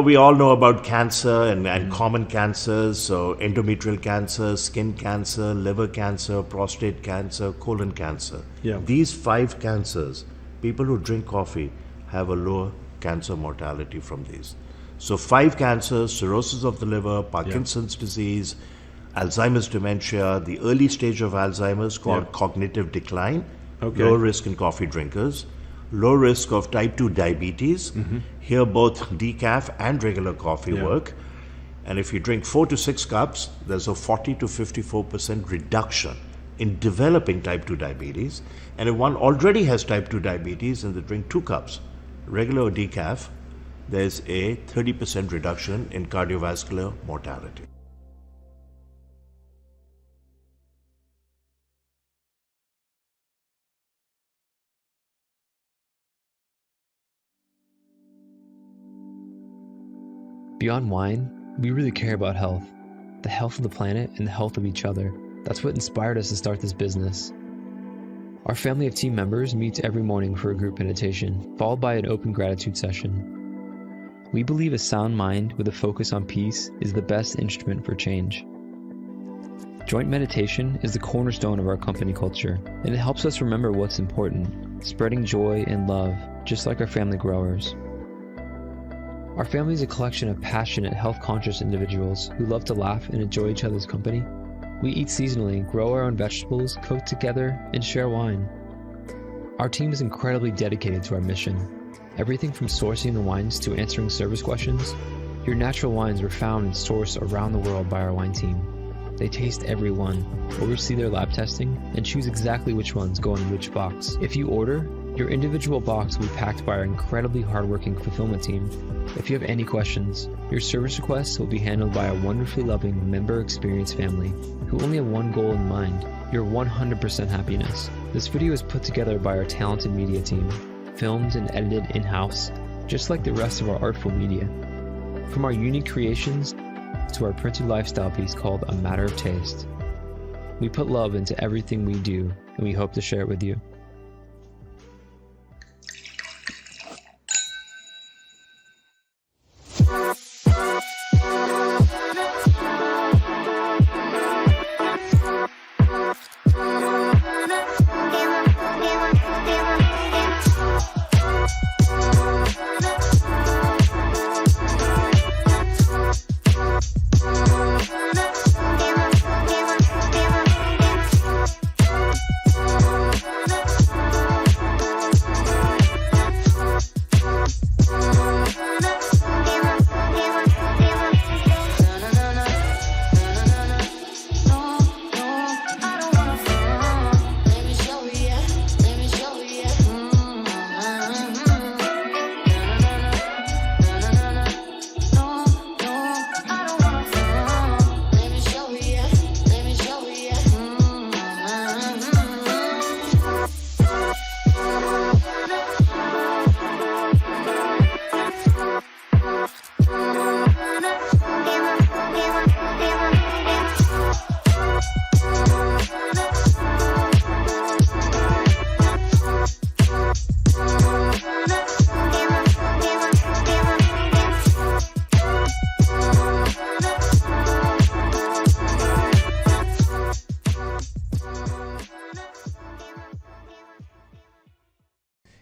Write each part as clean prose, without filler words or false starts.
We all know about cancer and common cancers. So endometrial cancer, skin cancer, liver cancer, prostate cancer, colon cancer. Yeah. These 5 cancers, people who drink coffee have a lower cancer mortality from these. So 5 cancers: cirrhosis of the liver, Parkinson's disease, Alzheimer's dementia, the early stage of Alzheimer's called cognitive decline, low risk in coffee drinkers, low risk of type 2 diabetes. Here both decaf and regular coffee work. And if you drink 4 to 6 cups, there's a 40 to 54% reduction in developing type 2 diabetes. And if one already has type 2 diabetes and they drink 2 cups, regular or decaf, there's a 30% reduction in cardiovascular mortality. Beyond wine, we really care about health, the health of the planet and the health of each other. That's what inspired us to start this business. Our family of team members meets every morning for a group meditation, followed by an open gratitude session. We believe a sound mind with a focus on peace is the best instrument for change. Joint meditation is the cornerstone of our company culture, and it helps us remember what's important, spreading joy and love, just like our family growers. Our family is a collection of passionate, health-conscious individuals who love to laugh and enjoy each other's company. We eat seasonally, grow our own vegetables, cook together, and share wine. Our team is incredibly dedicated to our mission. Everything from sourcing the wines to answering service questions. Your natural wines are found and sourced around the world by our wine team. They taste every one, oversee their lab testing, and choose exactly which ones go in which box. If you order, your individual box will be packed by our incredibly hardworking fulfillment team. If you have any questions, your service requests will be handled by a wonderfully loving member experience family who only have one goal in mind: your 100% happiness. This video is put together by our talented media team, filmed and edited in-house, just like the rest of our artful media. From our unique creations to our printed lifestyle piece called A Matter of Taste. We put love into everything we do, and we hope to share it with you.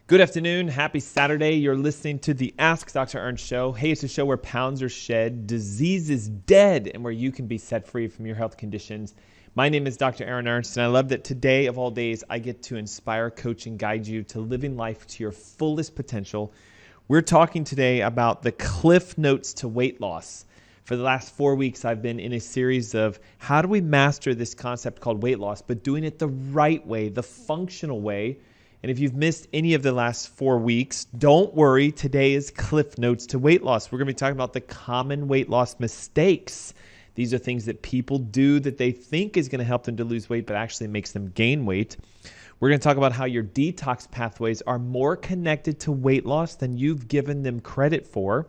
Good afternoon. Happy Saturday. You're listening to the Ask Dr. Ernst show. Hey, it's a show where pounds are shed, disease is dead, and where you can be set free from your health conditions My name is Dr. Ernst, and I love that today of all days, I get to inspire, coach, and guide you to living life to your fullest potential. We're talking today about the cliff notes to weight loss. For the last 4 weeks, I've been in a series of how do we master this concept called weight loss, but doing it the right way, the functional way. And if you've missed any of the last 4 weeks, don't worry. Today is cliff notes to weight loss. We're going to be talking about the common weight loss mistakes. These are things that people do that they think is going to help them to lose weight, but actually makes them gain weight. We're going to talk about how your detox pathways are more connected to weight loss than you've given them credit for.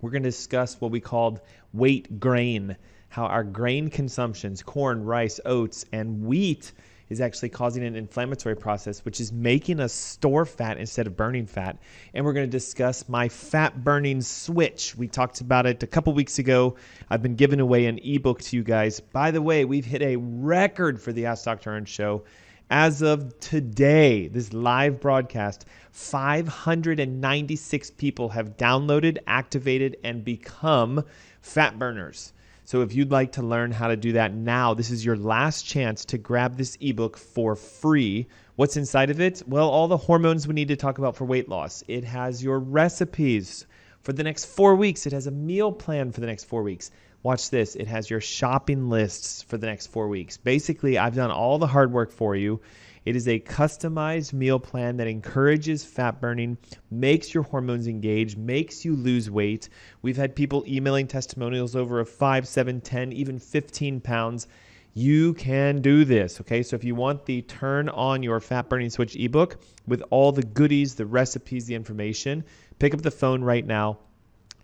We're going to discuss what we called weight grain, how our grain consumptions, corn, rice, oats, and wheat is actually causing an inflammatory process, which is making us store fat instead of burning fat. And we're going to discuss my fat burning switch. We talked about it a couple weeks ago. I've been giving away an ebook to you guys. By the way, we've hit a record for the Ask Dr. Ernst show. As of today, this live broadcast, 596 people have downloaded, activated, and become fat burners. So if you'd like to learn how to do that now, this is your last chance to grab this ebook for free. What's inside of it? Well, all the hormones we need to talk about for weight loss. It has your recipes for the next 4 weeks. It has a meal plan for the next 4 weeks. Watch this. It has your shopping lists for the next 4 weeks. Basically, I've done all the hard work for you. It is a customized meal plan that encourages fat burning, makes your hormones engage, makes you lose weight. We've had people emailing testimonials over of 5, 7, 10, even 15 pounds. You can do this, okay? So if you want the Turn On Your Fat Burning Switch ebook with all the goodies, the recipes, the information, pick up the phone right now.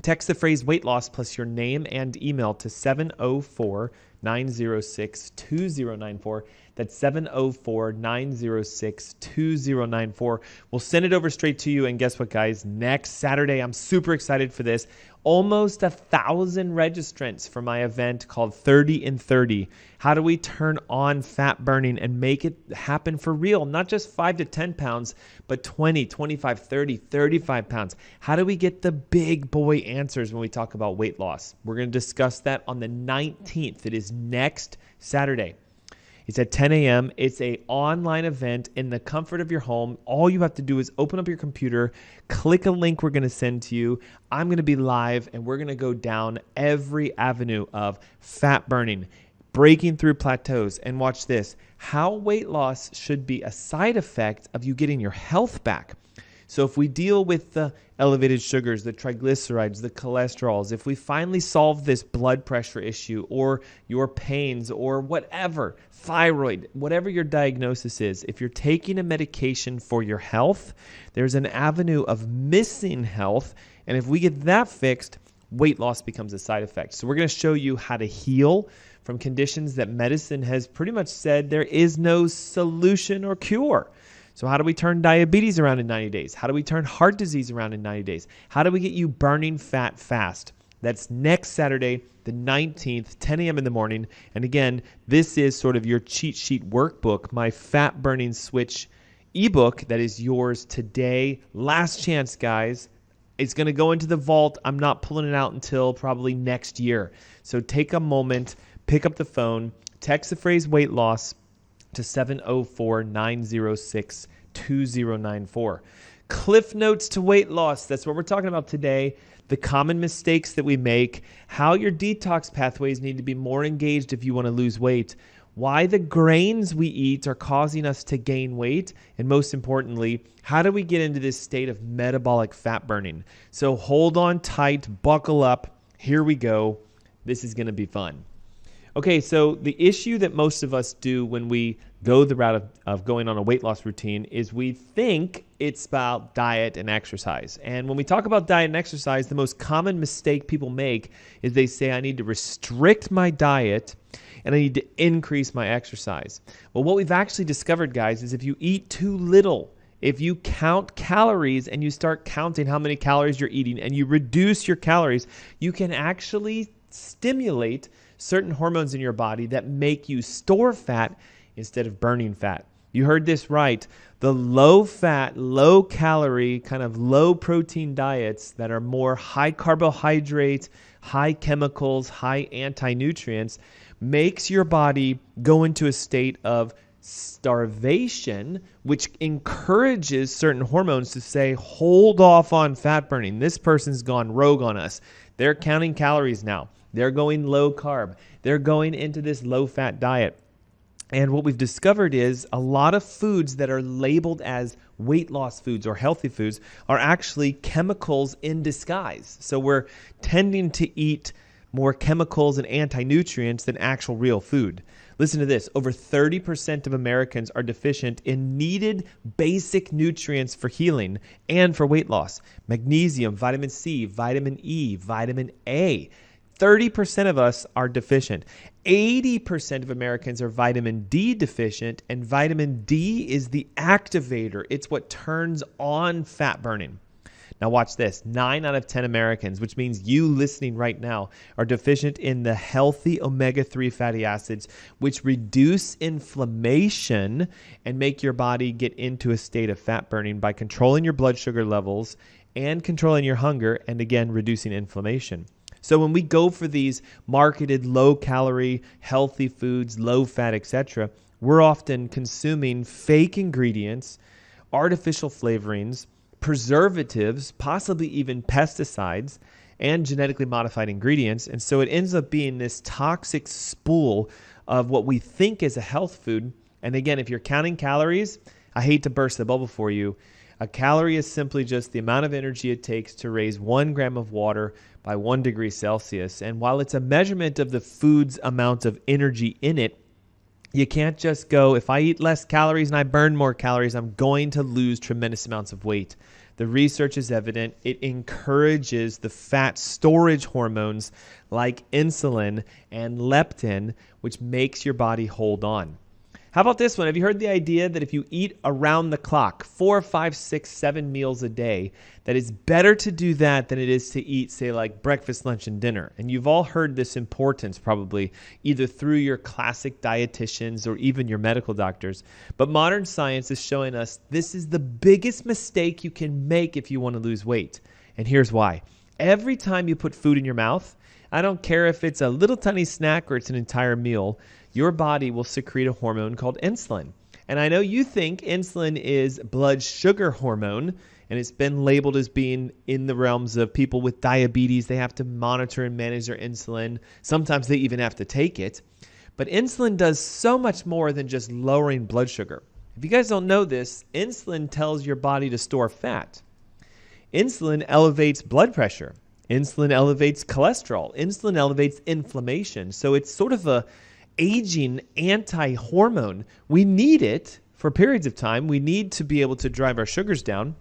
Text the phrase weight loss plus your name and email to 704-906-2094. That's 704-906-2094. We'll send it over straight to you. And guess what, guys? Next Saturday, I'm super excited for this. Almost 1,000 registrants for my event called 30 in 30. How do we turn on fat burning and make it happen for real? Not just 5 to 10 pounds, but 20, 25, 30, 35 pounds. How do we get the big boy answers when we talk about weight loss? We're going to discuss that on the 19th. It is next Saturday. It's at 10 a.m. It's an online event in the comfort of your home. All you have to do is open up your computer, click a link we're going to send to you. I'm going to be live, and we're going to go down every avenue of fat burning, breaking through plateaus, and watch this, how weight loss should be a side effect of you getting your health back. So if we deal with the elevated sugars, the triglycerides, the cholesterols, if we finally solve this blood pressure issue or your pains or whatever, thyroid, whatever your diagnosis is, if you're taking a medication for your health, there's an avenue of missing health. And if we get that fixed, weight loss becomes a side effect. So we're going to show you how to heal from conditions that medicine has pretty much said there is no solution or cure. So how do we turn diabetes around in 90 days? How do we turn heart disease around in 90 days? How do we get you burning fat fast? That's next Saturday, the 19th, 10 a.m. in the morning. And again, this is sort of your cheat sheet workbook, my Fat Burning Switch ebook that is yours today. Last chance, guys. It's going to go into the vault. I'm not pulling it out until probably next year. So take a moment, pick up the phone, text the phrase weight loss to 704-906-2094. Cliff notes to weight loss. That's what we're talking about today. The common mistakes that we make, how your detox pathways need to be more engaged if you want to lose weight, why the grains we eat are causing us to gain weight, and most importantly, how do we get into this state of metabolic fat burning? So hold on tight, buckle up. Here we go. This is going to be fun. Okay, so the issue that most of us do when we go the route of going on a weight loss routine is we think it's about diet and exercise. And when we talk about diet and exercise, the most common mistake people make is they say, I need to restrict my diet and I need to increase my exercise. Well, what we've actually discovered, guys, is if you eat too little, if you count calories and you start counting how many calories you're eating and you reduce your calories, you can actually stimulate certain hormones in your body that make you store fat instead of burning fat. You heard this right. The low fat, low calorie, kind of low protein diets that are more high carbohydrates, high chemicals, high anti-nutrients makes your body go into a state of starvation, which encourages certain hormones to say, hold off on fat burning. This person's gone rogue on us. They're counting calories now. They're going low carb. They're going into this low fat diet. And what we've discovered is a lot of foods that are labeled as weight loss foods or healthy foods are actually chemicals in disguise. So we're tending to eat more chemicals and anti-nutrients than actual real food. Listen to this. Over 30% of Americans are deficient in needed basic nutrients for healing and for weight loss. Magnesium, vitamin C, vitamin E, vitamin A. 30% of us are deficient. 80% of Americans are vitamin D deficient, and vitamin D is the activator. It's what turns on fat burning. Now watch this. 9 out of 10 Americans, which means you listening right now, are deficient in the healthy omega-3 fatty acids, which reduce inflammation and make your body get into a state of fat burning by controlling your blood sugar levels and controlling your hunger, and again, reducing inflammation. So when we go for these marketed low-calorie, healthy foods, low-fat, etc., we're often consuming fake ingredients, artificial flavorings, preservatives, possibly even pesticides, and genetically modified ingredients. And so it ends up being this toxic spool of what we think is a health food. And again, if you're counting calories, I hate to burst the bubble for you. A calorie is simply just the amount of energy it takes to raise 1 gram of water by 1 degree Celsius. And while it's a measurement of the food's amount of energy in it, you can't just go, if I eat less calories and I burn more calories, I'm going to lose tremendous amounts of weight. The research is evident. It encourages the fat storage hormones like insulin and leptin, which makes your body hold on. How about this one? Have you heard the idea that if you eat around the clock, 4, 5, 6, 7 meals a day, that it's better to do that than it is to eat, say, like breakfast, lunch, and dinner? And you've all heard this importance probably either through your classic dietitians or even your medical doctors. But modern science is showing us this is the biggest mistake you can make if you want to lose weight. And here's why. Every time you put food in your mouth, I don't care if it's a little tiny snack or it's an entire meal, your body will secrete a hormone called insulin. And I know you think insulin is blood sugar hormone, and it's been labeled as being in the realms of people with diabetes. They have to monitor and manage their insulin. Sometimes they even have to take it. But insulin does so much more than just lowering blood sugar. If you guys don't know this, insulin tells your body to store fat. Insulin elevates blood pressure. Insulin elevates cholesterol. Insulin elevates inflammation. So it's sort of a aging anti-hormone. We need it for periods of time. We need to be able to drive our sugars down.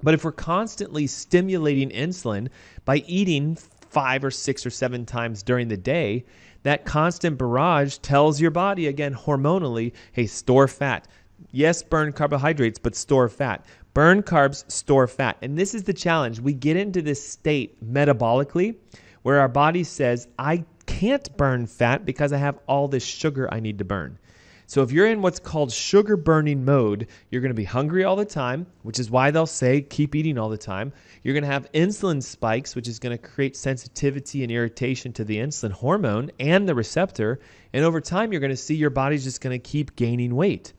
But if we're constantly stimulating insulin by eating 5 or 6 or 7 times during the day, that constant barrage tells your body, again, hormonally, hey, store fat. Yes, burn carbohydrates, but store fat. Burn carbs, store fat. And this is the challenge. We get into this state metabolically where our body says, I can't burn fat because I have all this sugar I need to burn. So if you're in what's called sugar burning mode, you're going to be hungry all the time, which is why they'll say keep eating all the time. You're going to have insulin spikes, which is going to create sensitivity and irritation to the insulin hormone and the receptor. And over time, you're going to see your body's just going to keep gaining weight.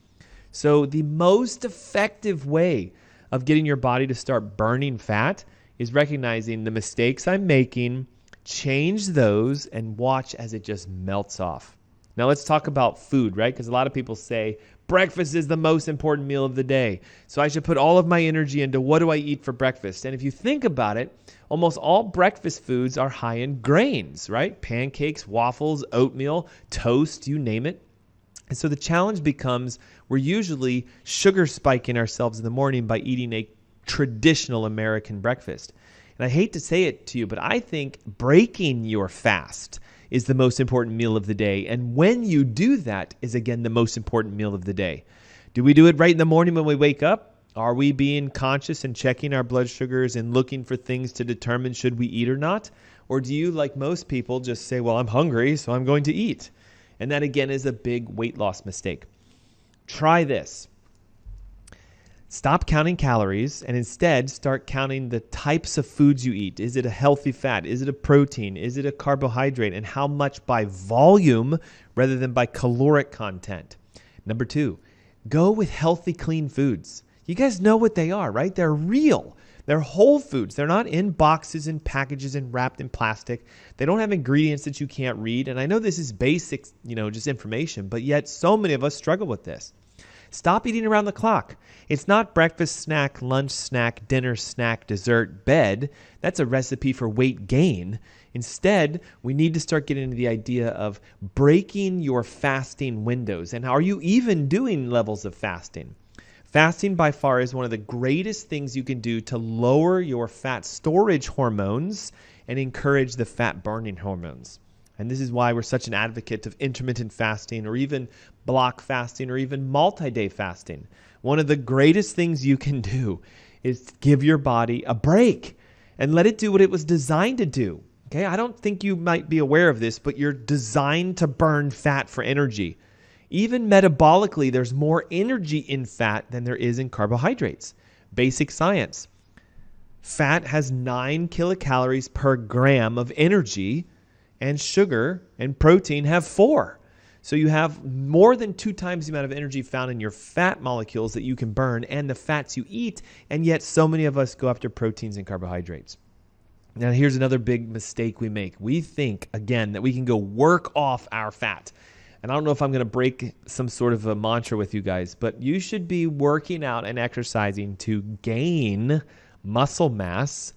So the most effective way of getting your body to start burning fat is recognizing the mistakes I'm making, change those, and watch as it just melts off. Now let's talk about food, right? Because a lot of people say breakfast is the most important meal of the day. So I should put all of my energy into what do I eat for breakfast? And if you think about it, almost all breakfast foods are high in grains, right? Pancakes, waffles, oatmeal, toast, you name it. And so the challenge becomes we're usually sugar spiking ourselves in the morning by eating a traditional American breakfast. And I hate to say it to you, but I think breaking your fast is the most important meal of the day. And when you do that is, again, the most important meal of the day. Do we do it right in the morning when we wake up? Are we being conscious and checking our blood sugars and looking for things to determine should we eat or not? Or do you, like most people, just say, well, I'm hungry, so I'm going to eat? And that, again, is a big weight loss mistake. Try this. Stop counting calories and instead start counting the types of foods you eat. Is it a healthy fat? Is it a protein? Is it a carbohydrate? And how much by volume rather than by caloric content? Number 2, go with healthy, clean foods. You guys know what they are, right? They're real. They're whole foods. They're not in boxes and packages and wrapped in plastic. They don't have ingredients that you can't read. And I know this is basic, just information, but yet so many of us struggle with this. Stop eating around the clock. It's not breakfast snack, lunch snack, dinner snack, dessert, bed. That's a recipe for weight gain. Instead, we need to start getting into the idea of breaking your fasting windows. And are you even doing levels of fasting? Fasting by far is one of the greatest things you can do to lower your fat storage hormones and encourage the fat burning hormones. And this is why we're such an advocate of intermittent fasting or even block fasting or even multi-day fasting. One of the greatest things you can do is give your body a break and let it do what it was designed to do. Okay, I don't think you might be aware of this, but you're designed to burn fat for energy. Even metabolically, there's more energy in fat than there is in carbohydrates. Basic science. Fat has 9 kilocalories per gram of energy, and sugar and protein have 4. So you have more than 2 times the amount of energy found in your fat molecules that you can burn and the fats you eat, and yet so many of us go after proteins and carbohydrates. Now here's another big mistake we make. We think, again, that we can go work off our fat. And I don't know if I'm going to break some sort of a mantra with you guys, but you should be working out and exercising to gain muscle mass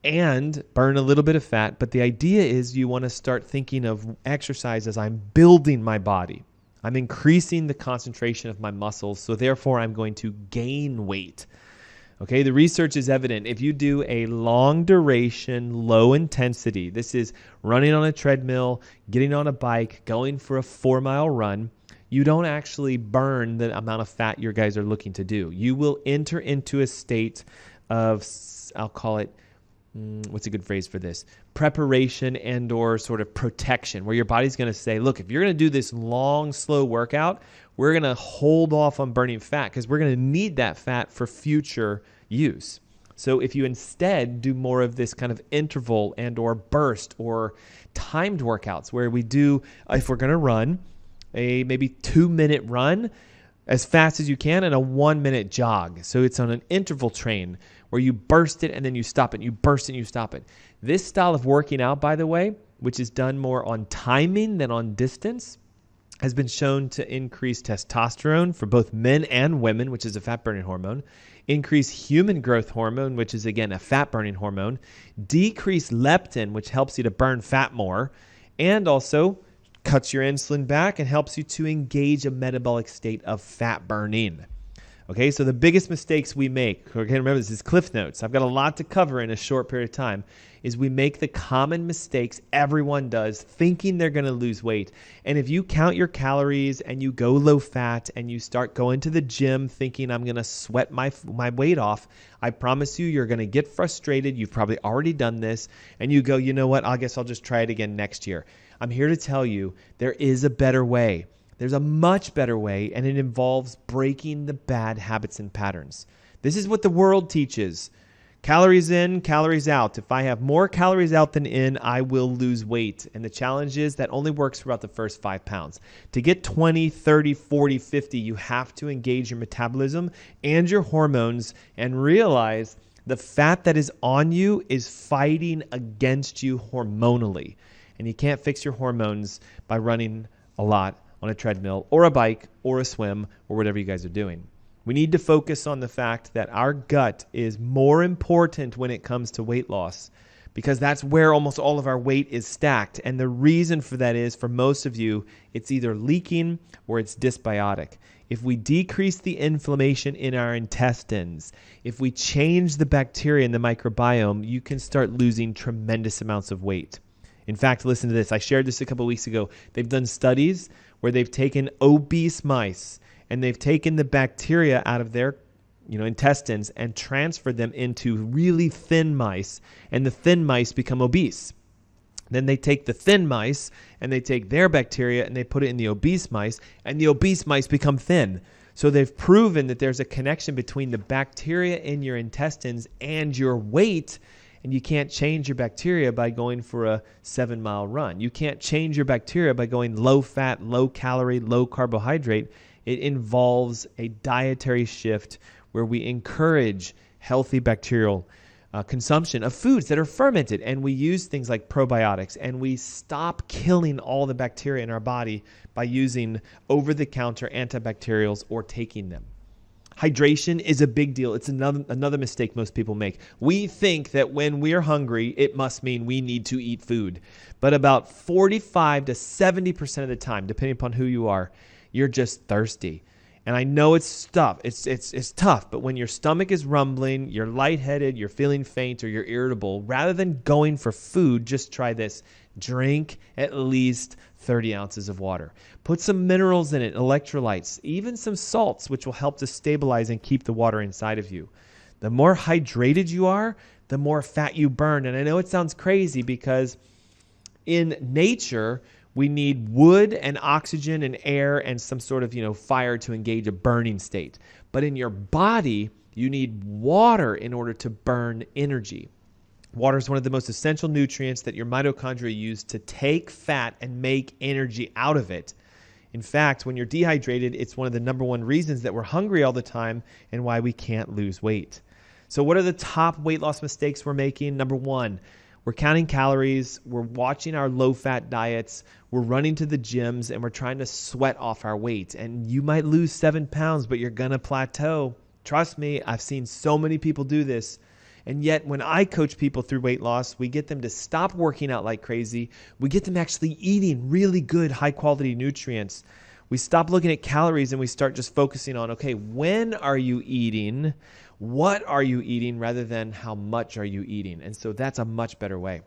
and burn a little bit of fat. But the idea is you want to start thinking of exercise as I'm building my body. I'm increasing the concentration of my muscles, so therefore I'm going to gain weight. Okay, the research is evident. If you do a long duration, low intensity, this is running on a treadmill, getting on a bike, going for a 4-mile run, you don't actually burn the amount of fat your guys are looking to do. You will enter into a state of, I'll call it, what's a good phrase for this? Preparation and or sort of protection, where your body's going to say, look, if you're going to do this long, slow workout, we're going to hold off on burning fat because we're going to need that fat for future use. So if you instead do more of this kind of interval and or burst or timed workouts where we do, if we're going to run, a maybe 2-minute run as fast as you can and a 1-minute jog. So it's on an interval train where you burst it and then you stop it. You burst it and you stop it. This style of working out, by the way, which is done more on timing than on distance, has been shown to increase testosterone for both men and women, which is a fat-burning hormone, increase human growth hormone, which is, again, a fat-burning hormone, decrease leptin, which helps you to burn fat more, and also cuts your insulin back and helps you to engage a metabolic state of fat burning. Okay, so the biggest mistakes we make, okay, remember this is Cliff Notes, I've got a lot to cover in a short period of time, is we make the common mistakes everyone does thinking they're going to lose weight. And if you count your calories and you go low fat and you start going to the gym thinking I'm going to sweat my weight off, I promise you, you're going to get frustrated. You've probably already done this and you go, you know what, I guess I'll just try it again next year. I'm here to tell you there is a better way. There's a much better way, and it involves breaking the bad habits and patterns. This is what the world teaches. Calories in, calories out. If I have more calories out than in, I will lose weight. And the challenge is that only works for about the first 5 pounds. To get 20, 30, 40, 50, you have to engage your metabolism and your hormones and realize the fat that is on you is fighting against you hormonally. And you can't fix your hormones by running a lot on a treadmill or a bike or a swim or whatever you guys are doing. We need to focus on the fact that our gut is more important when it comes to weight loss because that's where almost all of our weight is stacked. And the reason for that is, for most of you, it's either leaking or it's dysbiotic. If we decrease the inflammation in our intestines, if we change the bacteria in the microbiome, you can start losing tremendous amounts of weight. In fact, listen to this. I shared this a couple of weeks ago. They've done studies where they've taken obese mice and they've taken the bacteria out of their intestines and transferred them into really thin mice, and the thin mice become obese. Then they take the thin mice and they take their bacteria and they put it in the obese mice, and the obese mice become thin. So they've proven that there's a connection between the bacteria in your intestines and your weight. And you can't change your bacteria by going for a 7-mile run. You can't change your bacteria by going low fat, low calorie, low carbohydrate. It involves a dietary shift where we encourage healthy bacterial consumption of foods that are fermented. And we use things like probiotics, and we stop killing all the bacteria in our body by using over-the-counter antibacterials or taking them. Hydration is a big deal. It's another mistake most people make. We think that when we're hungry, it must mean we need to eat food. But about 45 to 70% of the time, depending upon who you are, you're just thirsty. And I know it's tough. It's tough. But when your stomach is rumbling, you're lightheaded, you're feeling faint, or you're irritable, rather than going for food, just try this. Drink at least 30 ounces of water. Put some minerals in it, electrolytes, even some salts, which will help to stabilize and keep the water inside of you. The more hydrated you are, the more fat you burn. And I know it sounds crazy because in nature, we need wood and oxygen and air and some sort of, fire to engage a burning state. But in your body, you need water in order to burn energy. Water is one of the most essential nutrients that your mitochondria use to take fat and make energy out of it. In fact, when you're dehydrated, it's one of the number one reasons that we're hungry all the time and why we can't lose weight. So what are the top weight loss mistakes we're making? Number one, we're counting calories, we're watching our low-fat diets, we're running to the gyms, and we're trying to sweat off our weight. And you might lose 7 pounds, but you're going to plateau. Trust me, I've seen so many people do this. And yet when I coach people through weight loss, we get them to stop working out like crazy. We get them actually eating really good, high-quality nutrients. We stop looking at calories and we start just focusing on, okay, when are you eating? What are you eating rather than how much are you eating? And so that's a much better way.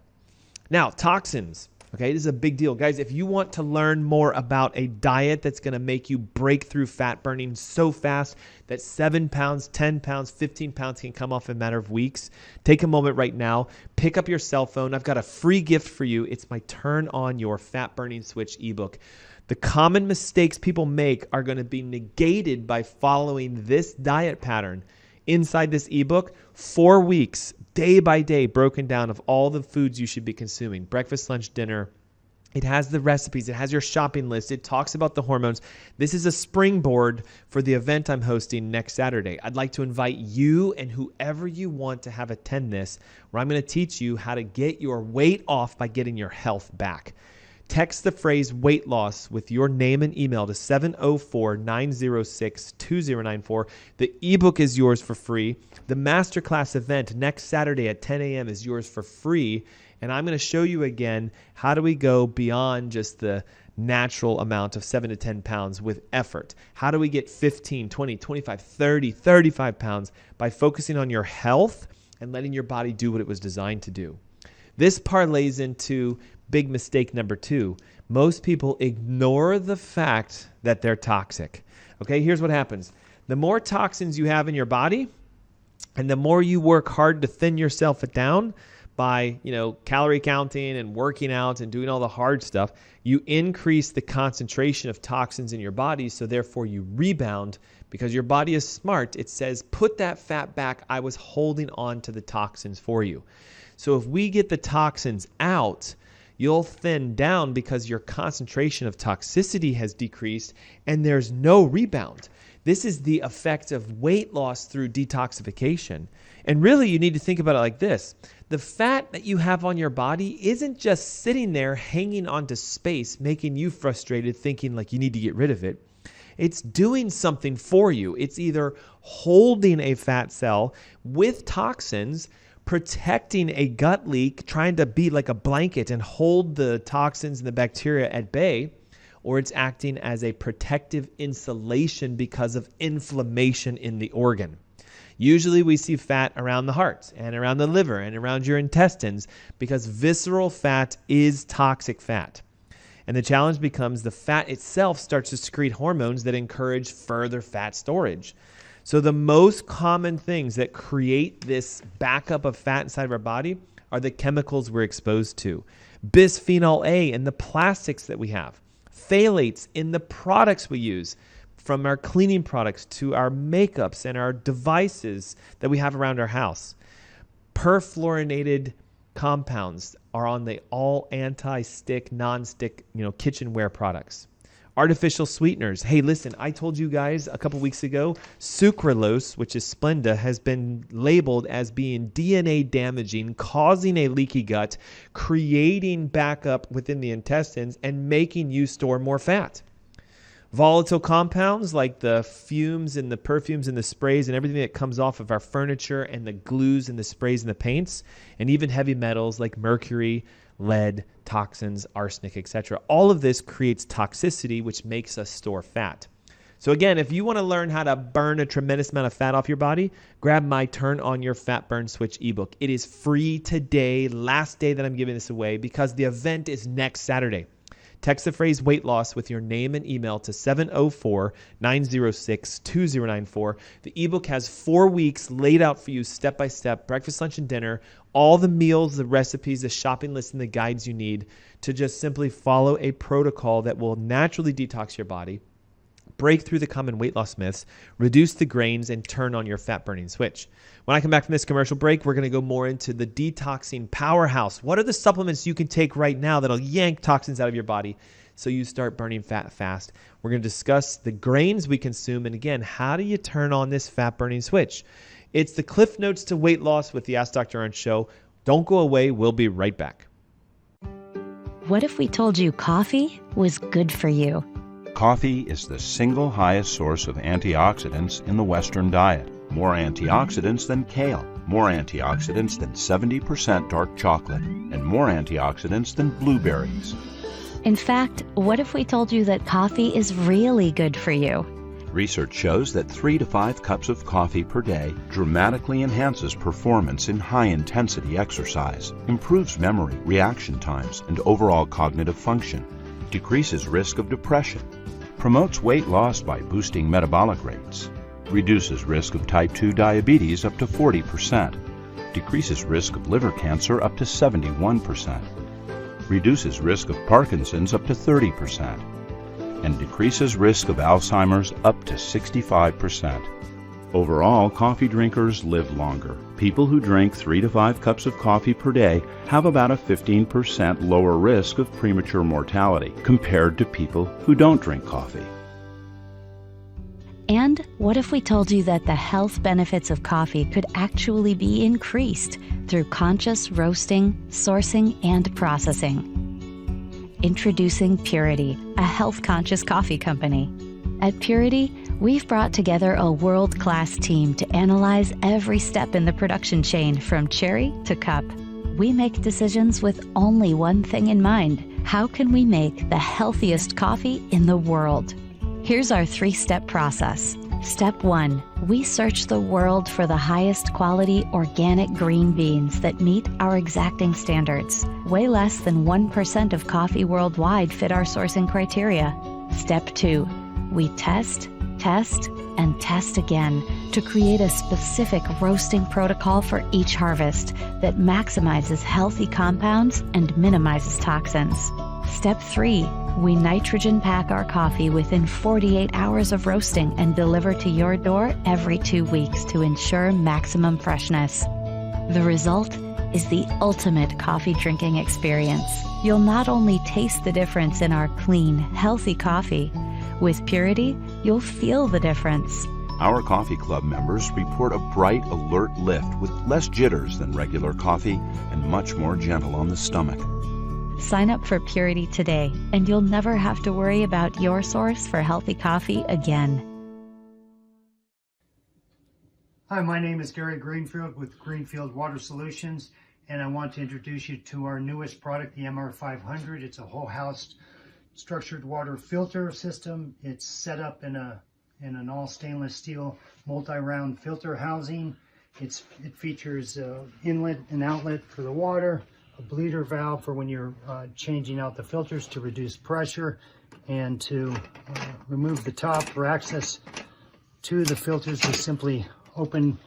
Now, toxins. Okay, this is a big deal. Guys, if you want to learn more about a diet that's going to make you break through fat burning so fast that 7 pounds, 10 pounds, 15 pounds can come off in a matter of weeks, take a moment right now, pick up your cell phone. I've got a free gift for you. It's my Turn On Your Fat Burning Switch ebook. The common mistakes people make are going to be negated by following this diet pattern. Inside this ebook, 4 weeks, day by day, broken down of all the foods you should be consuming. Breakfast, lunch, dinner. It has the recipes. It has your shopping list. It talks about the hormones. This is a springboard for the event I'm hosting next Saturday. I'd like to invite you and whoever you want to have attend this, where I'm going to teach you how to get your weight off by getting your health back. Text the phrase weight loss with your name and email to 704-906-2094. The ebook is yours for free. The masterclass event next Saturday at 10 a.m. is yours for free. And I'm going to show you again, how do we go beyond just the natural amount of 7 to 10 pounds with effort? How do we get 15, 20, 25, 30, 35 pounds by focusing on your health and letting your body do what it was designed to do? This parlays into big mistake number 2. Most people ignore the fact that they're toxic. Okay, here's what happens. The more toxins you have in your body, and the more you work hard to thin yourself down by, calorie counting and working out and doing all the hard stuff, you increase the concentration of toxins in your body, so therefore you rebound because your body is smart. It says, put that fat back. I was holding on to the toxins for you. So if we get the toxins out, you'll thin down because your concentration of toxicity has decreased and there's no rebound. This is the effect of weight loss through detoxification. And really, you need to think about it like this. The fat that you have on your body isn't just sitting there hanging onto space, making you frustrated, thinking like you need to get rid of it. It's doing something for you. It's either holding a fat cell with toxins, protecting a gut leak, trying to be like a blanket and hold the toxins and the bacteria at bay, or it's acting as a protective insulation because of inflammation in the organ. Usually we see fat around the heart and around the liver and around your intestines because visceral fat is toxic fat. And the challenge becomes the fat itself starts to secrete hormones that encourage further fat storage. So the most common things that create this backup of fat inside of our body are the chemicals we're exposed to. Bisphenol A in the plastics that we have. Phthalates in the products we use. from our cleaning products to our makeups and our devices that we have around our house. Perfluorinated compounds are on the all anti-stick, non-stick, kitchenware products. Artificial sweeteners. Hey, listen, I told you guys a couple weeks ago, sucralose, which is Splenda, has been labeled as being DNA damaging, causing a leaky gut, creating backup within the intestines, and making you store more fat. Volatile compounds like the fumes and the perfumes and the sprays and everything that comes off of our furniture and the glues and the sprays and the paints, and even heavy metals like mercury, lead, toxins, arsenic, etc. All of this creates toxicity, which makes us store fat. So again, if you want to learn how to burn a tremendous amount of fat off your body, grab my Turn On Your Fat Burn Switch ebook. It is free today, last day that I'm giving this away, because the event is next Saturday. Text the phrase weight loss with your name and email to 704-906-2094. The ebook has 4 weeks laid out for you step by step, breakfast, lunch, and dinner, all the meals, the recipes, the shopping list, and the guides you need to just simply follow a protocol that will naturally detox your body, break through the common weight loss myths, reduce the grains, and turn on your fat burning switch. When I come back from this commercial break, we're going to go more into the detoxing powerhouse. What are the supplements you can take right now that'll yank toxins out of your body so you start burning fat fast? We're going to discuss the grains we consume, and again, how do you turn on this fat burning switch? It's the Cliff Notes to Weight Loss with the Ask Dr. Ernst show. Don't go away. We'll be right back. What if we told you coffee was good for you? Coffee is the single highest source of antioxidants in the Western diet. More antioxidants than kale, more antioxidants than 70% dark chocolate, and more antioxidants than blueberries. In fact, what if we told you that coffee is really good for you? Research shows that 3 to 5 cups of coffee per day dramatically enhances performance in high-intensity exercise, improves memory, reaction times, and overall cognitive function, decreases risk of depression, promotes weight loss by boosting metabolic rates, reduces risk of type 2 diabetes up to 40%, decreases risk of liver cancer up to 71%, reduces risk of Parkinson's up to 30%, and decreases risk of Alzheimer's up to 65%. Overall, coffee drinkers live longer. People who drink 3 to 5 cups of coffee per day have about a 15% lower risk of premature mortality compared to people who don't drink coffee. And what if we told you that the health benefits of coffee could actually be increased through conscious roasting, sourcing, and processing? Introducing Purity, a health-conscious coffee company. At Purity, we've brought together a world-class team to analyze every step in the production chain from cherry to cup. We make decisions with only one thing in mind: how can we make the healthiest coffee in the world? Here's our 3-step process. Step 1, we search the world for the highest quality organic green beans that meet our exacting standards. Way less than 1% of coffee worldwide fit our sourcing criteria. Step 2, we test, and test again to create a specific roasting protocol for each harvest that maximizes healthy compounds and minimizes toxins. Step 3, we nitrogen pack our coffee within 48 hours of roasting and deliver to your door every 2 weeks to ensure maximum freshness. The result is the ultimate coffee drinking experience. You'll not only taste the difference in our clean, healthy coffee, with Purity, you'll feel the difference. Our coffee club members report a bright, alert lift with less jitters than regular coffee and much more gentle on the stomach. Sign up for Purity today, and you'll never have to worry about your source for healthy coffee again. Hi, my name is Gary Greenfield with Greenfield Water Solutions, and I want to introduce you to our newest product, the MR500. It's a whole house structured water filter system. It's set up in an all stainless steel multi-round filter housing. It features inlet and outlet for the water, a bleeder valve for when you're changing out the filters to reduce pressure, and to remove the top for access to the filters, we simply open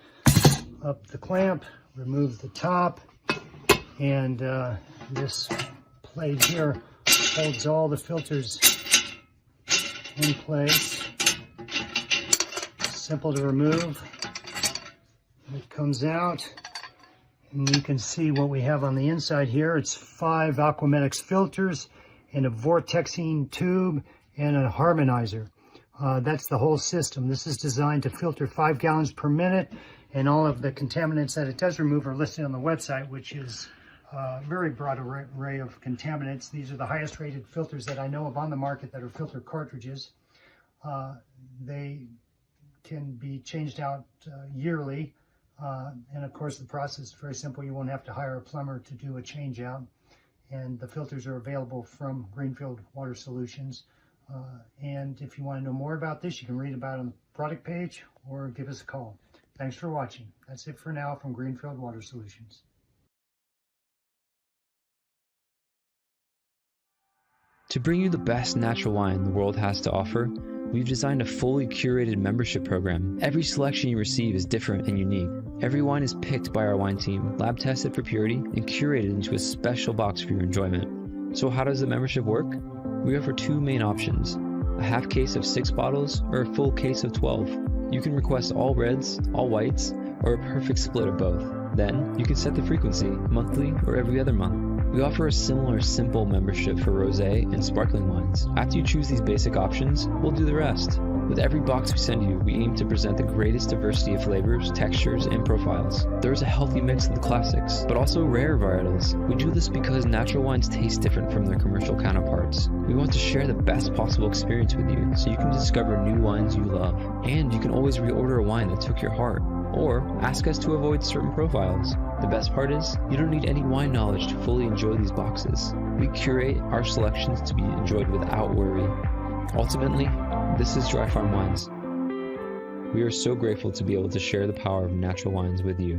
up the clamp, remove the top, and this plate here holds all the filters in place. simple to remove. It comes out, and you can see what we have on the inside here. It's 5 Aquamedics filters and a vortexing tube and a harmonizer. That's the whole system. This is designed to filter 5 gallons per minute, and all of the contaminants that it does remove are listed on the website, which is a very broad array of contaminants. These are the highest rated filters that I know of on the market that are filter cartridges. They can be changed out yearly, and of course the process is very simple. You won't have to hire a plumber to do a change out, and the filters are available from Greenfield Water Solutions. And if you want to know more about this, you can read about it on the product page or give us a call. Thanks for watching. That's it for now from Greenfield Water Solutions. To bring you the best natural wine the world has to offer, we've designed a fully curated membership program. Every selection you receive is different and unique. Every wine is picked by our wine team, lab tested for purity, and curated into a special box for your enjoyment. So how does the membership work? We offer 2 main options, a half case of 6 bottles or a full case of 12. You can request all reds, all whites, or a perfect split of both. Then, you can set the frequency, monthly or every other month. We offer a similar simple membership for rosé and sparkling wines. After you choose these basic options, we'll do the rest. With every box we send you, we aim to present the greatest diversity of flavors, textures, and profiles. There's a healthy mix of the classics, but also rare varietals. We do this because natural wines taste different from their commercial counterparts. We want to share the best possible experience with you, so you can discover new wines you love. And you can always reorder a wine that took your heart, or ask us to avoid certain profiles. The best part is, you don't need any wine knowledge to fully enjoy these boxes. We curate our selections to be enjoyed without worry. Ultimately, this is Dry Farm Wines. We are so grateful to be able to share the power of natural wines with you.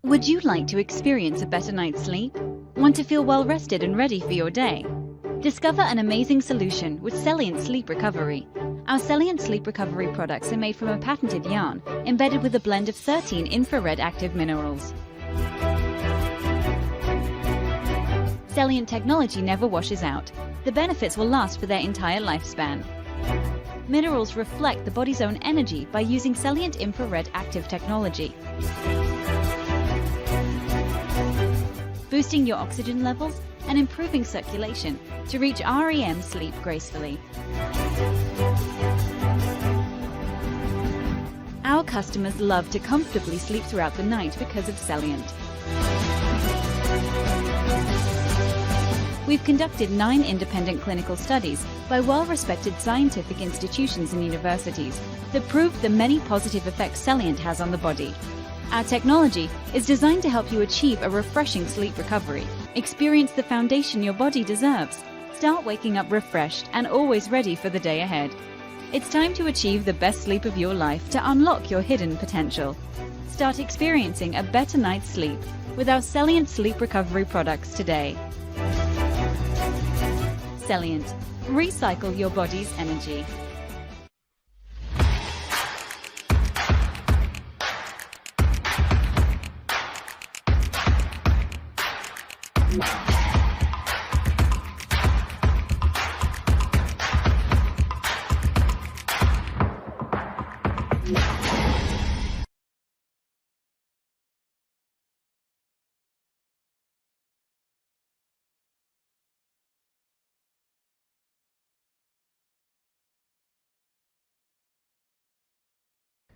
Would you like to experience a better night's sleep? Want to feel well rested and ready for your day? Discover an amazing solution with Celient Sleep Recovery. Our Celient Sleep Recovery products are made from a patented yarn embedded with a blend of 13 infrared active minerals. Celient technology never washes out. The benefits will last for their entire lifespan. Minerals reflect the body's own energy by using Celient infrared active technology, boosting your oxygen levels and improving circulation to reach REM sleep gracefully. Our customers love to comfortably sleep throughout the night because of Celient. We've conducted 9 independent clinical studies by well-respected scientific institutions and universities that prove the many positive effects Celient has on the body. Our technology is designed to help you achieve a refreshing sleep recovery. Experience the foundation your body deserves. Start waking up refreshed and always ready for the day ahead. It's time to achieve the best sleep of your life to unlock your hidden potential. Start experiencing a better night's sleep with our Celient Sleep Recovery products today. Celient. Recycle your body's energy.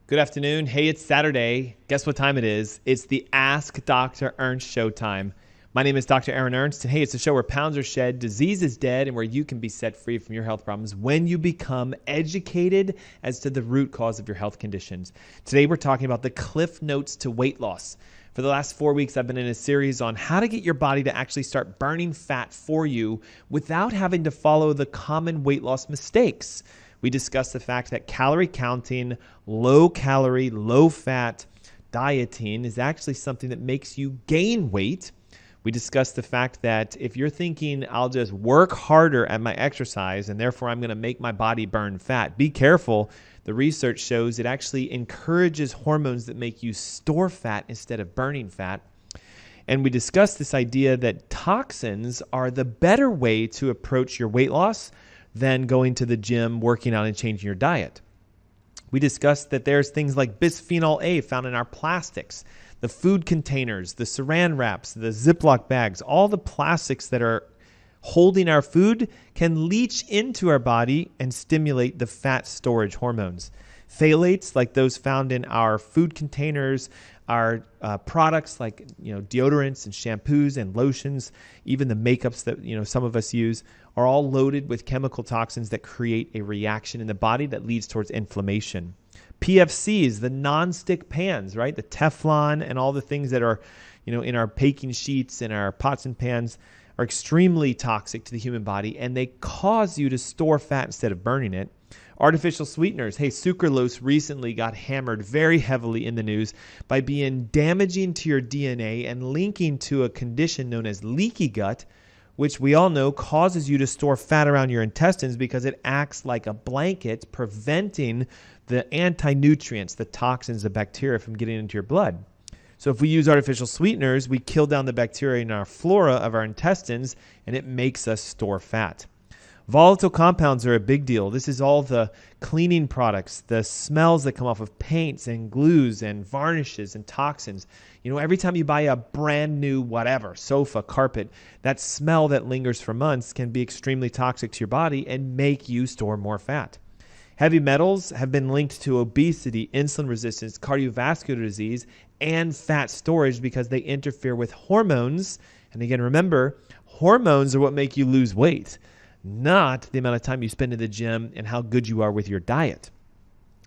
Good afternoon. Hey, it's Saturday. Guess what time it is? It's the Ask Dr. Ernst show time. My name is Dr. Aaron Ernst, and hey, it's a show where pounds are shed, disease is dead, and where you can be set free from your health problems when you become educated as to the root cause of your health conditions. Today, we're talking about the Cliff Notes to weight loss. For the last 4 weeks, I've been in a series on how to get your body to actually start burning fat for you without having to follow the common weight loss mistakes. We discussed the fact that calorie counting, low calorie, low fat dieting is actually something that makes you gain weight. We discussed the fact that if you're thinking I'll just work harder at my exercise and therefore I'm going to make my body burn fat, be careful. The research shows it actually encourages hormones that make you store fat instead of burning fat. And we discussed this idea that toxins are the better way to approach your weight loss than going to the gym, working out, and changing your diet. We discussed that there's things like bisphenol A found in our plastics, the food containers, the saran wraps, the Ziploc bags, all the plastics that are holding our food can leach into our body and stimulate the fat storage hormones. Phthalates, like those found in our food containers, our products like deodorants and shampoos and lotions, even the makeups that some of us use, are all loaded with chemical toxins that create a reaction in the body that leads towards inflammation. PFCs, the non-stick pans, right? The Teflon and all the things that are, in our baking sheets and our pots and pans are extremely toxic to the human body, and they cause you to store fat instead of burning it. Artificial sweeteners. Hey, sucralose recently got hammered very heavily in the news by being damaging to your DNA and linking to a condition known as leaky gut, which we all know causes you to store fat around your intestines because it acts like a blanket, preventing the anti-nutrients, the toxins, the bacteria from getting into your blood. So if we use artificial sweeteners, we kill down the bacteria in our flora of our intestines, and it makes us store fat. Volatile compounds are a big deal. This is all the cleaning products, the smells that come off of paints and glues and varnishes and toxins. Every time you buy a brand new whatever, sofa, carpet, that smell that lingers for months can be extremely toxic to your body and make you store more fat. Heavy metals have been linked to obesity, insulin resistance, cardiovascular disease, and fat storage because they interfere with hormones. And again, remember, hormones are what make you lose weight, not the amount of time you spend in the gym and how good you are with your diet.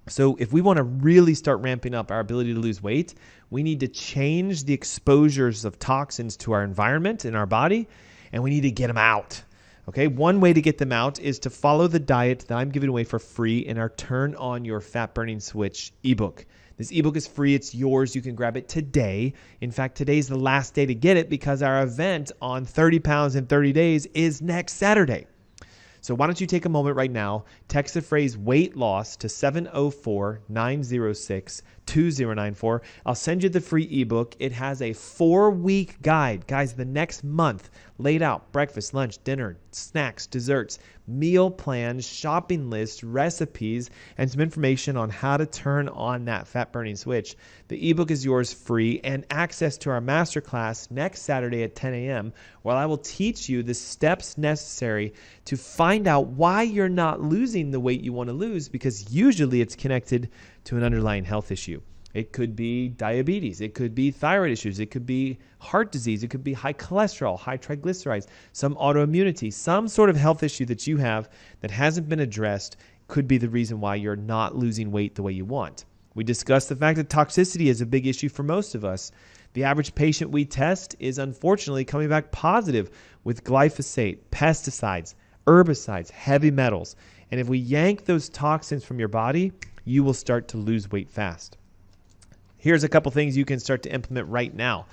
So if we want to really start ramping up our ability to lose weight, we need to change the exposures of toxins to our environment in our body, and we need to get them out. Okay, one way to get them out is to follow the diet that I'm giving away for free in our Turn On Your Fat Burning Switch ebook. This ebook is free. It's yours. You can grab it today. In fact, today's the last day to get it because our event on 30 pounds in 30 days is next Saturday. So why don't you take a moment right now, text the phrase weight loss to 704-906-2094. I'll send you the free ebook. It has a 4-week guide. Guys, the next month, laid out breakfast, lunch, dinner, snacks, desserts, meal plans, shopping lists, recipes, and some information on how to turn on that fat burning switch. The ebook is yours free, and access to our masterclass next Saturday at 10 a.m. where I will teach you the steps necessary to find out why you're not losing the weight you want to lose, because usually it's connected to an underlying health issue. It could be diabetes. It could be thyroid issues. It could be heart disease. It could be high cholesterol, high triglycerides, some autoimmunity, some sort of health issue that you have that hasn't been addressed could be the reason why you're not losing weight the way you want. We discussed the fact that toxicity is a big issue for most of us. The average patient we test is unfortunately coming back positive with glyphosate, pesticides, herbicides, heavy metals. And if we yank those toxins from your body, you will start to lose weight fast. Here's a couple things you can start to implement right now.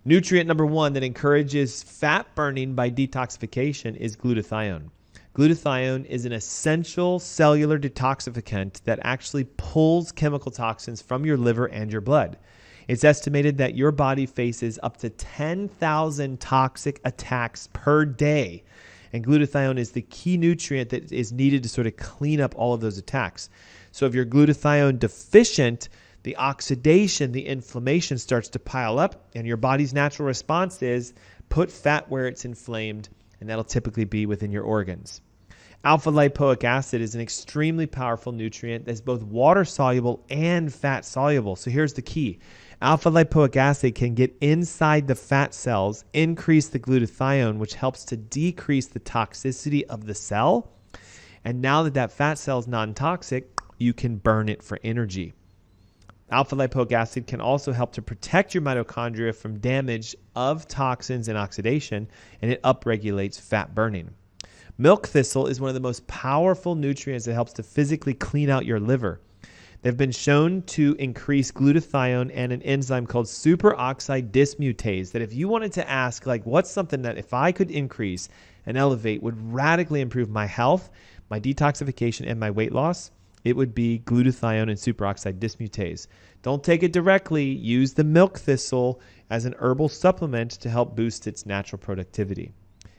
Nutrient number 1 that encourages fat burning by detoxification is glutathione. Glutathione is an essential cellular detoxificant that actually pulls chemical toxins from your liver and your blood. It's estimated that your body faces up to 10,000 toxic attacks per day. And glutathione is the key nutrient that is needed to sort of clean up all of those attacks. So if you're glutathione deficient, the oxidation, the inflammation starts to pile up, and your body's natural response is put fat where it's inflamed, and that'll typically be within your organs. Alpha lipoic acid is an extremely powerful nutrient that's both water soluble and fat soluble. So here's the key. Alpha lipoic acid can get inside the fat cells, increase the glutathione, which helps to decrease the toxicity of the cell. And now that that fat cell is non-toxic, you can burn it for energy. Alpha lipoic acid can also help to protect your mitochondria from damage of toxins and oxidation, and it upregulates fat burning. Milk thistle is one of the most powerful nutrients that helps to physically clean out your liver. They've been shown to increase glutathione and an enzyme called superoxide dismutase that if you wanted to ask, like, what's something that if I could increase and elevate would radically improve my health, my detoxification, and my weight loss, it would be glutathione and superoxide dismutase. Don't take it directly. Use the milk thistle as an herbal supplement to help boost its natural productivity.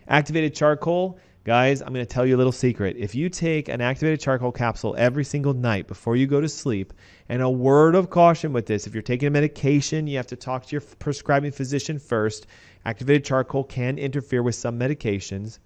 Activated charcoal, guys, I'm going to tell you a little secret. If you take an activated charcoal capsule every single night before you go to sleep, and a word of caution with this, if you're taking a medication, you have to talk to your prescribing physician first. Activated charcoal can interfere with some medications.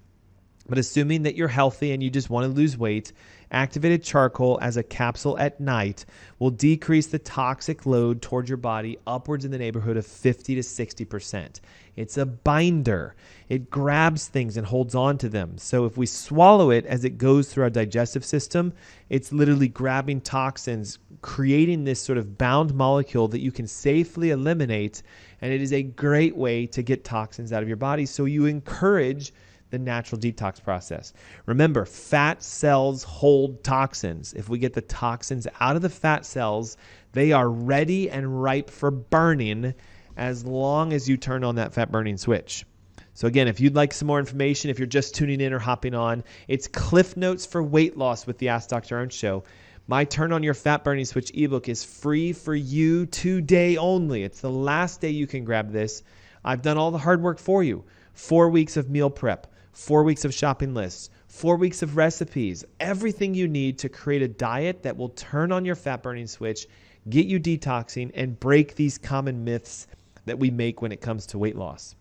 But assuming that you're healthy and you just want to lose weight, activated charcoal as a capsule at night will decrease the toxic load towards your body upwards in the neighborhood of 50 to 60%. It's a binder. It grabs things and holds on to them. So if we swallow it as it goes through our digestive system, it's literally grabbing toxins, creating this sort of bound molecule that you can safely eliminate. And it is a great way to get toxins out of your body. So you encourage the natural detox process. Remember, fat cells hold toxins. If we get the toxins out of the fat cells, they are ready and ripe for burning as long as you turn on that fat burning switch. So again, if you'd like some more information, if you're just tuning in or hopping on, it's Cliff Notes for Weight Loss with the Ask Dr. Ernst Show. My Turn on Your Fat Burning Switch ebook is free for you today only. It's the last day you can grab this. I've done all the hard work for you. 4 weeks of meal prep, 4 weeks of shopping lists, 4 weeks of recipes, everything you need to create a diet that will turn on your fat burning switch, get you detoxing, and break these common myths that we make when it comes to weight loss.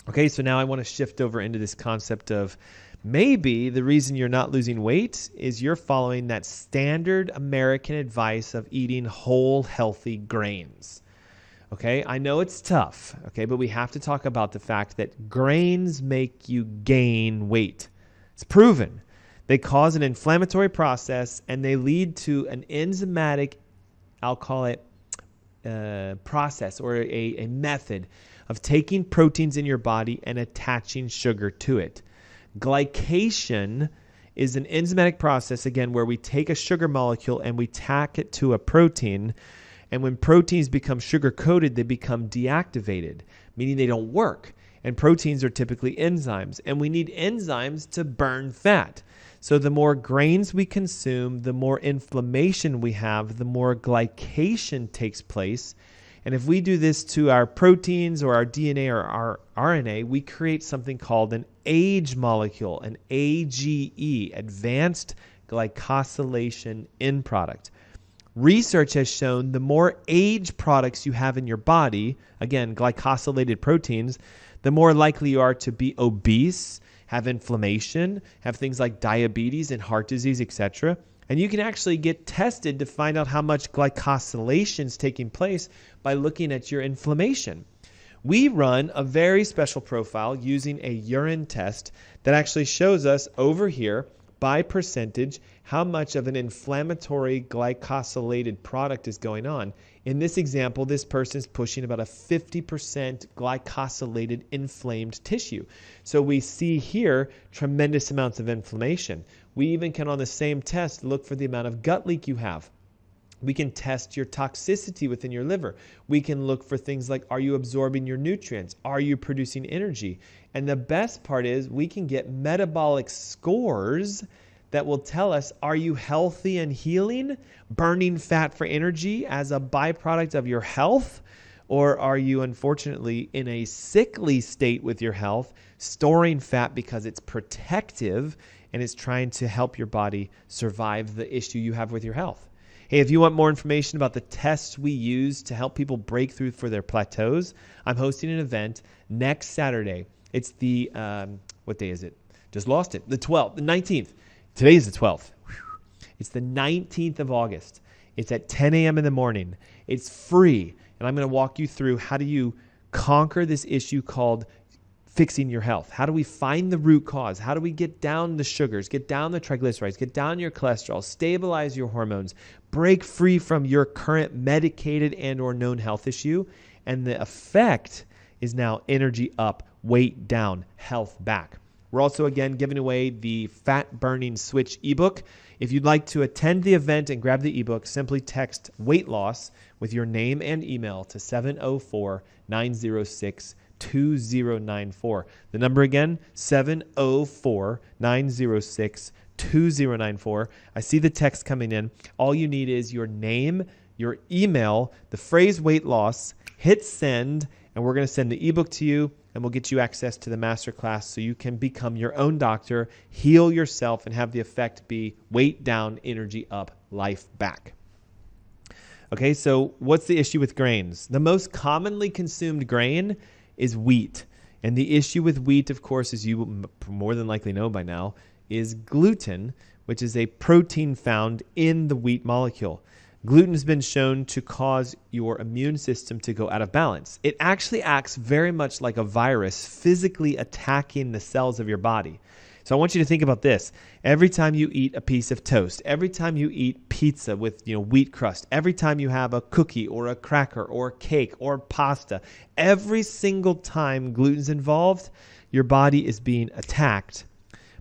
Okay, so now I want to shift over into this concept of maybe the reason you're not losing weight is you're following that standard American advice of eating whole, healthy grains. Okay, I know it's tough, okay, but we have to talk about the fact that grains make you gain weight. It's proven. They cause an inflammatory process and they lead to an enzymatic, I'll call it, process or a method of taking proteins in your body and attaching sugar to it. Glycation is an enzymatic process, again, where we take a sugar molecule and we tack it to a protein. And when proteins become sugar-coated, they become deactivated, meaning they don't work. And proteins are typically enzymes. And we need enzymes to burn fat. So the more grains we consume, the more inflammation we have, the more glycation takes place. And if we do this to our proteins or our DNA or our RNA, we create something called an AGE molecule, an AGE, advanced glycosylation end product. Research has shown the more AGE products you have in your body, again, glycosylated proteins, the more likely you are to be obese, have inflammation, have things like diabetes and heart disease, etc. And you can actually get tested to find out how much glycosylation is taking place by looking at your inflammation. We run a very special profile using a urine test that actually shows us over here by percentage how much of an inflammatory glycosylated product is going on. In this example, this person is pushing about a 50% glycosylated inflamed tissue. So we see here tremendous amounts of inflammation. We even can, on the same test, look for the amount of gut leak you have. We can test your toxicity within your liver. We can look for things like, are you absorbing your nutrients? Are you producing energy? And the best part is we can get metabolic scores that will tell us, are you healthy and healing, burning fat for energy as a byproduct of your health? Or are you, unfortunately, in a sickly state with your health, storing fat because it's protective and it's trying to help your body survive the issue you have with your health? Hey, if you want more information about the tests we use to help people break through for their plateaus, I'm hosting an event next Saturday. It's the, what day is it? Just lost it. The 12th, the 19th. Today is the 12th. It's the 19th of August. It's at 10 a.m. in the morning. It's free. And I'm going to walk you through how do you conquer this issue called fixing your health. How do we find the root cause? How do we get down the sugars, get down the triglycerides, get down your cholesterol, stabilize your hormones, break free from your current medicated and or known health issue? And the effect is now energy up, weight down, health back. We're also, again, giving away the Fat Burning Switch ebook. If you'd like to attend the event and grab the ebook, simply text weight loss with your name and email to 704-906-2094. The number again, 704-906-2094. 2094. I see the text coming in. All you need is your name, your email, the phrase weight loss, hit send, and we're going to send the ebook to you, and we'll get you access to the masterclass so you can become your own doctor, heal yourself, and have the effect be weight down, energy up, life back. Okay, so what's the issue with grains? The most commonly consumed grain is wheat. And the issue with wheat, of course, as you more than likely know by now, is gluten, which is a protein found in the wheat molecule. Gluten has been shown to cause your immune system to go out of balance. It actually acts very much like a virus, physically attacking the cells of your body. So I want you to think about this. Every time you eat a piece of toast, every time you eat pizza with wheat crust, every time you have a cookie or a cracker or cake or pasta, every single time gluten's involved, your body is being attacked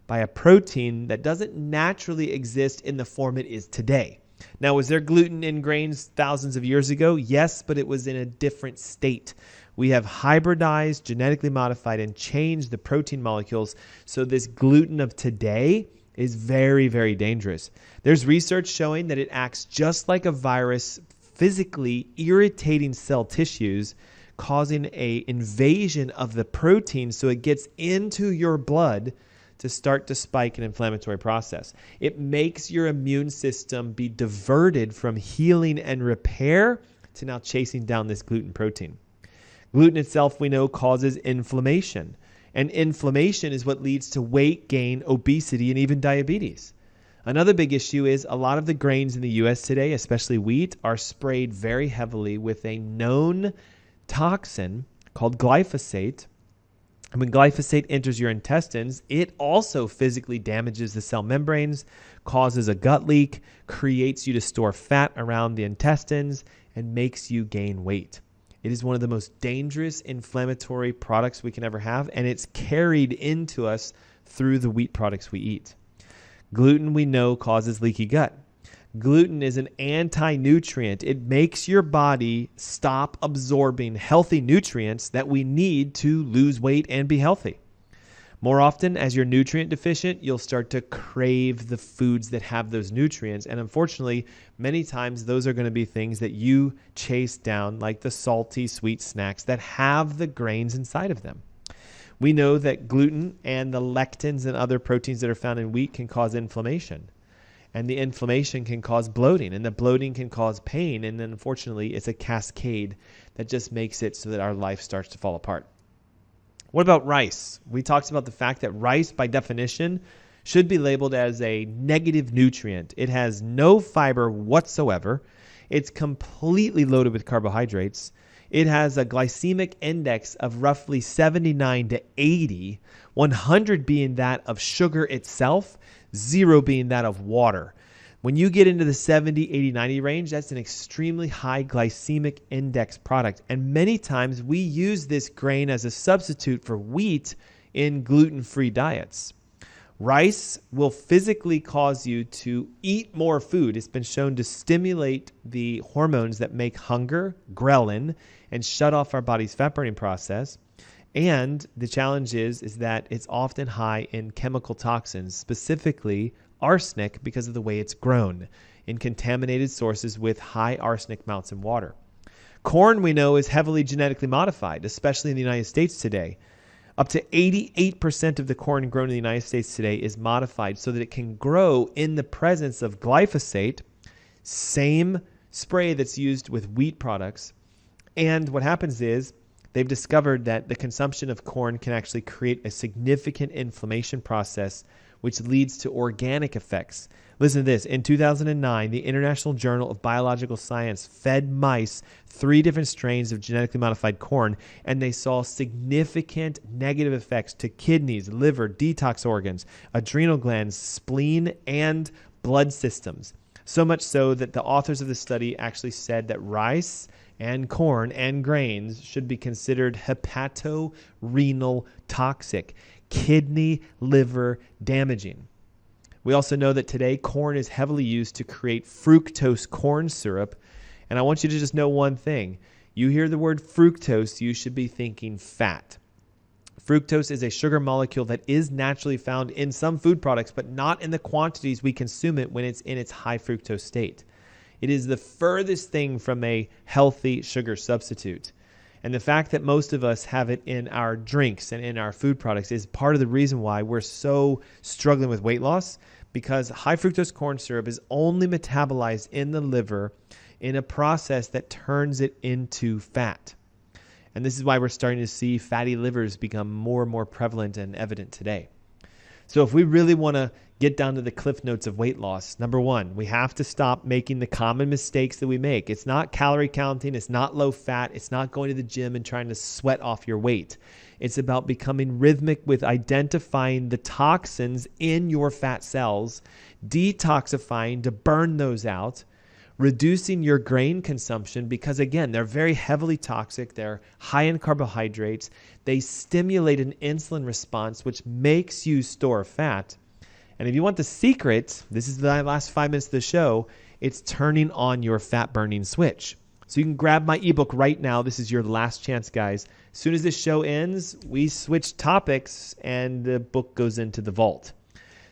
by a protein that doesn't naturally exist in the form it is today. Now, was there gluten in grains thousands of years ago? Yes, but it was in a different state. We have hybridized, genetically modified, and changed the protein molecules, so this gluten of today is very, very dangerous. There's research showing that it acts just like a virus, physically irritating cell tissues, causing an invasion of the protein so it gets into your blood to start to spike an inflammatory process. It makes your immune system be diverted from healing and repair to now chasing down this gluten protein. Gluten itself, we know, causes inflammation. And inflammation is what leads to weight gain, obesity, and even diabetes. Another big issue is a lot of the grains in the U.S. today, especially wheat, are sprayed very heavily with a known toxin called glyphosate. And when glyphosate enters your intestines, it also physically damages the cell membranes, causes a gut leak, creates you to store fat around the intestines, and makes you gain weight. It is one of the most dangerous inflammatory products we can ever have, and it's carried into us through the wheat products we eat. Gluten, we know, causes leaky gut. Gluten is an anti-nutrient. It makes your body stop absorbing healthy nutrients that we need to lose weight and be healthy. More often, as you're nutrient deficient, you'll start to crave the foods that have those nutrients. And unfortunately, many times those are going to be things that you chase down, like the salty, sweet snacks that have the grains inside of them. We know that gluten and the lectins and other proteins that are found in wheat can cause inflammation. And the inflammation can cause bloating, and the bloating can cause pain. And then unfortunately, it's a cascade that just makes it so that our life starts to fall apart. What about rice? We talked about the fact that rice, by definition, should be labeled as a negative nutrient. It has no fiber whatsoever. It's completely loaded with carbohydrates. It has a glycemic index of roughly 79 to 80, 100 being that of sugar itself, 0 being that of water. When you get into the 70, 80, 90 range, that's an extremely high glycemic index product. And many times we use this grain as a substitute for wheat in gluten-free diets. Rice will physically cause you to eat more food. It's been shown to stimulate the hormones that make hunger, ghrelin, and shut off our body's fat-burning process. And the challenge is that it's often high in chemical toxins, specifically arsenic, because of the way it's grown in contaminated sources with high arsenic amounts in water. Corn, we know, is heavily genetically modified, especially in the United States today. Up to 88% of the corn grown in the United States today is modified so that it can grow in the presence of glyphosate, same spray that's used with wheat products. And what happens is they've discovered that the consumption of corn can actually create a significant inflammation process, which leads to organic effects. Listen to this. In 2009, the International Journal of Biological Science fed mice 3 different strains of genetically modified corn, and they saw significant negative effects to kidneys, liver, detox organs, adrenal glands, spleen, and blood systems. So much so that the authors of the study actually said that rice and corn and grains should be considered hepatorenal toxic, kidney, liver damaging. We also know that today corn is heavily used to create fructose corn syrup. And I want you to just know one thing. You hear the word fructose, you should be thinking fat. Fructose is a sugar molecule that is naturally found in some food products, but not in the quantities we consume it when it's in its high fructose state. It is the furthest thing from a healthy sugar substitute. And the fact that most of us have it in our drinks and in our food products is part of the reason why we're so struggling with weight loss, because high fructose corn syrup is only metabolized in the liver in a process that turns it into fat. And this is why we're starting to see fatty livers become more and more prevalent and evident today. So if we really want to get down to the cliff notes of weight loss, number one, we have to stop making the common mistakes that we make. It's not calorie counting. It's not low fat. It's not going to the gym and trying to sweat off your weight. It's about becoming rhythmic with identifying the toxins in your fat cells, detoxifying to burn those out, reducing your grain consumption because, again, they're very heavily toxic. They're high in carbohydrates. They stimulate an insulin response, which makes you store fat. And if you want the secret, this is the last 5 minutes of the show, it's turning on your fat burning switch. So you can grab my ebook right now. This is your last chance, guys. As soon as this show ends, we switch topics and the book goes into the vault.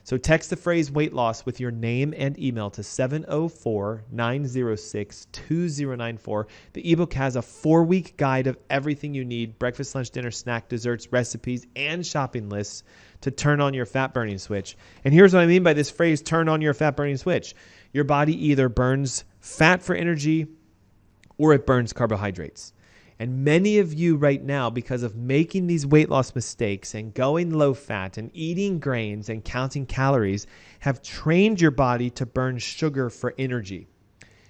So text the phrase weight loss with your name and email to 704-906-2094. The ebook has a 4-week guide of everything you need: breakfast, lunch, dinner, snack, desserts, recipes, and shopping lists to turn on your fat burning switch. And here's what I mean by this phrase, turn on your fat burning switch. Your body either burns fat for energy or it burns carbohydrates. And many of you right now, because of making these weight loss mistakes and going low fat and eating grains and counting calories, have trained your body to burn sugar for energy.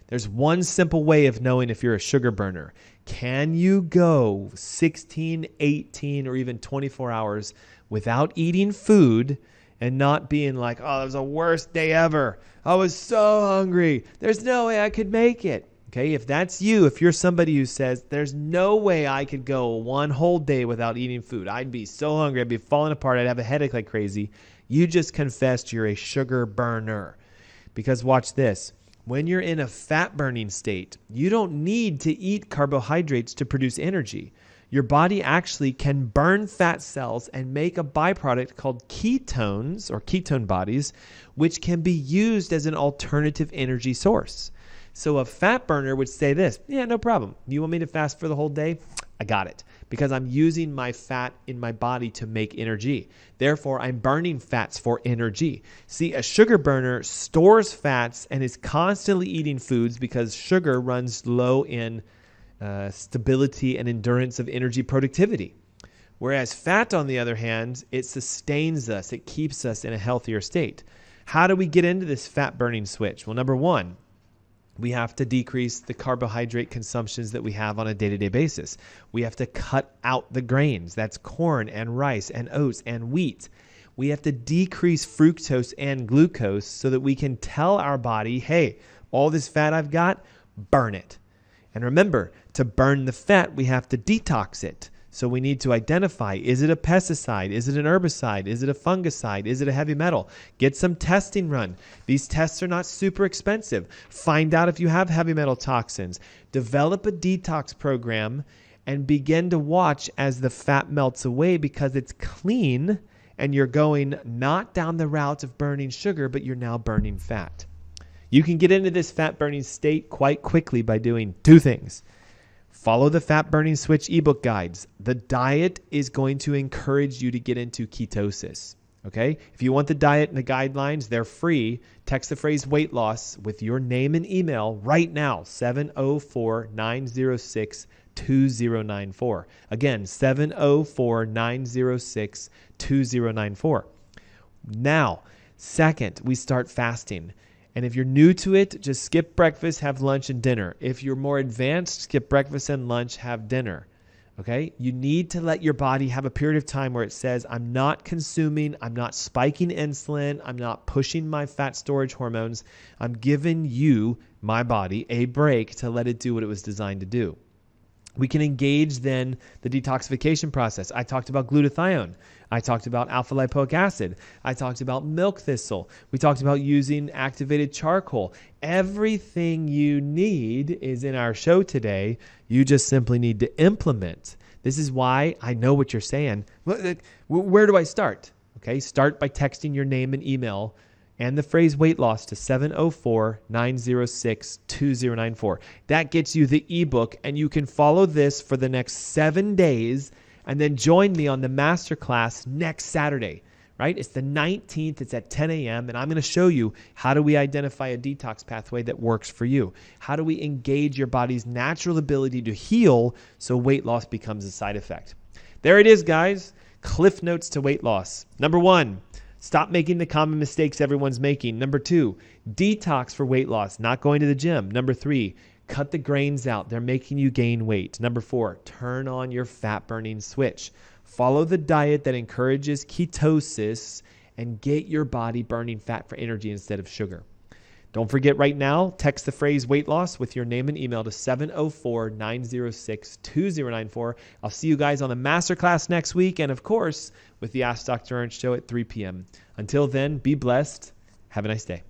There's one simple way of knowing if you're a sugar burner. Can you go 16, 18, or even 24 hours without eating food and not being like, oh, that was the worst day ever. I was so hungry. There's no way I could make it. Okay, if that's you, if you're somebody who says, there's no way I could go one whole day without eating food, I'd be so hungry, I'd be falling apart, I'd have a headache like crazy, you just confessed you're a sugar burner. Because watch this, when you're in a fat burning state, you don't need to eat carbohydrates to produce energy. Your body actually can burn fat cells and make a byproduct called ketones, or ketone bodies, which can be used as an alternative energy source. So a fat burner would say this, yeah, no problem. You want me to fast for the whole day? I got it. Because I'm using my fat in my body to make energy. Therefore, I'm burning fats for energy. See, a sugar burner stores fats and is constantly eating foods because sugar runs low in stability and endurance of energy productivity. Whereas fat, on the other hand, it sustains us. It keeps us in a healthier state. How do we get into this fat burning switch? Well, number one, we have to decrease the carbohydrate consumptions that we have on a day-to-day basis. We have to cut out the grains. That's corn and rice and oats and wheat. We have to decrease fructose and glucose so that we can tell our body, hey, all this fat I've got, burn it. And remember, to burn the fat, we have to detox it. So we need to identify, is it a pesticide? Is it an herbicide? Is it a fungicide? Is it a heavy metal? Get some testing run. These tests are not super expensive. Find out if you have heavy metal toxins. Develop a detox program and begin to watch as the fat melts away because it's clean and you're going not down the route of burning sugar, but you're now burning fat. You can get into this fat burning state quite quickly by doing two things. Follow the Fat Burning Switch ebook guides. The diet is going to encourage you to get into ketosis. Okay? If you want the diet and the guidelines, they're free. Text the phrase weight loss with your name and email right now, 704-906-2094. Again, 704-906-2094. Now, second, we start fasting. And if you're new to it, just skip breakfast, have lunch and dinner. If you're more advanced, skip breakfast and lunch, have dinner. Okay? You need to let your body have a period of time where it says, I'm not consuming, I'm not spiking insulin, I'm not pushing my fat storage hormones. I'm giving you, my body, a break to let it do what it was designed to do. We can engage then the detoxification process. I talked about glutathione. I talked about alpha lipoic acid. I talked about milk thistle. We talked about using activated charcoal. Everything you need is in our show today. You just simply need to implement This is why I know what you're saying. Where do I start? Okay, start by texting your name and email and the phrase weight loss to 704-906-2094. That gets you the ebook, and you can follow this for the next 7 days and then join me on the masterclass next Saturday, right? It's the 19th. It's at 10 a.m. And I'm going to show you how do we identify a detox pathway that works for you? How do we engage your body's natural ability to heal so weight loss becomes a side effect? There it is, guys. Cliff notes to weight loss. Number 1, stop making the common mistakes everyone's making. Number 2, detox for weight loss, not going to the gym. Number 3, cut the grains out. They're making you gain weight. Number 4, turn on your fat burning switch. Follow the diet that encourages ketosis and get your body burning fat for energy instead of sugar. Don't forget right now, text the phrase weight loss with your name and email to 704-906-2094. I'll see you guys on the masterclass next week, and of course, with the Ask Dr. Ernst show at 3 p.m. Until then, be blessed. Have a nice day.